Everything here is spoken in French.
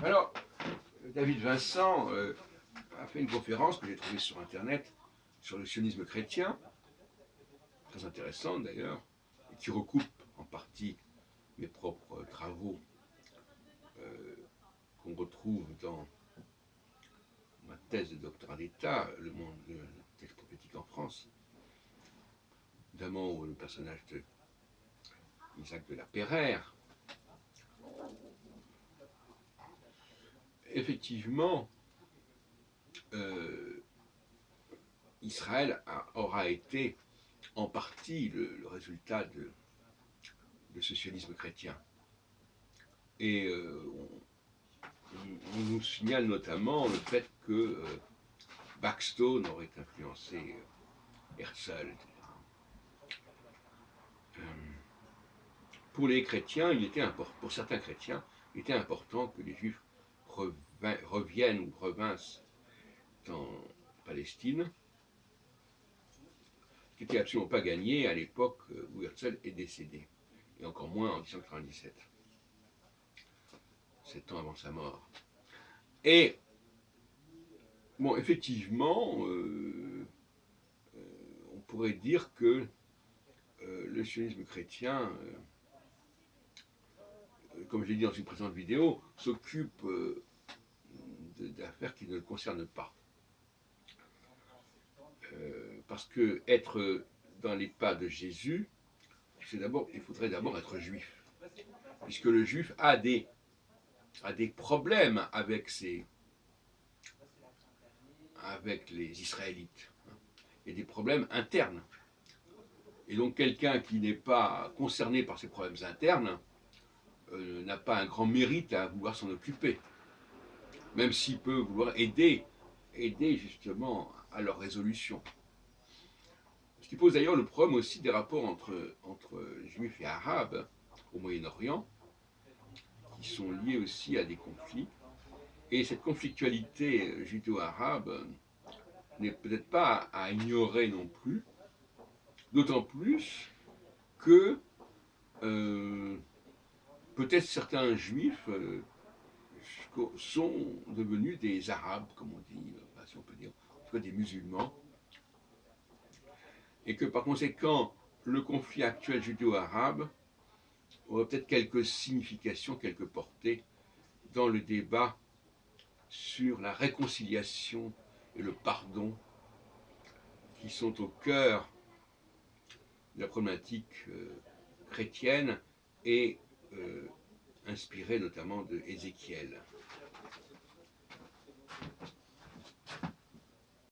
Alors, David Vincent a fait une conférence que j'ai trouvée sur Internet sur le sionisme chrétien, très intéressante d'ailleurs, et qui recoupe en partie mes propres travaux qu'on retrouve dans ma thèse de doctorat d'État, le monde de texte prophétique en France, notamment le personnage de Isaac de la Pérère. Effectivement, Israël aura été en partie le résultat de ce sionisme chrétien. Et on nous signale notamment le fait que Buxton aurait influencé Herzl, etc. Pour les chrétiens, pour certains chrétiens, il était important que les Juifs reviennent ou revinssent en Palestine, ce qui n'était absolument pas gagné à l'époque où Herzl est décédé, et encore moins en 1997, 7 ans avant sa mort. Et, bon, effectivement, on pourrait dire que le sionisme chrétien, comme je l'ai dit dans une précédente vidéo, s'occupe d'affaires qui ne le concernent pas. Parce que être dans les pas de Jésus, il faudrait d'abord être juif. Puisque le juif a des problèmes avec les Israélites. Il y a des problèmes internes. Et donc quelqu'un qui n'est pas concerné par ces problèmes internes n'a pas un grand mérite à vouloir s'en occuper. Même s'il peut vouloir aider justement à leur résolution. Ce qui pose d'ailleurs le problème aussi des rapports entre juifs et arabes au Moyen-Orient, qui sont liés aussi à des conflits. Et cette conflictualité judéo-arabe n'est peut-être pas à ignorer non plus, d'autant plus que peut-être certains juifs sont devenus des arabes, comme on dit, si on peut dire, en tout cas des musulmans, et que par conséquent, le conflit actuel judéo-arabe aurait peut-être quelques significations, quelques portées dans le débat sur la réconciliation et le pardon qui sont au cœur de la problématique chrétienne et inspirée notamment de Ézéchiel.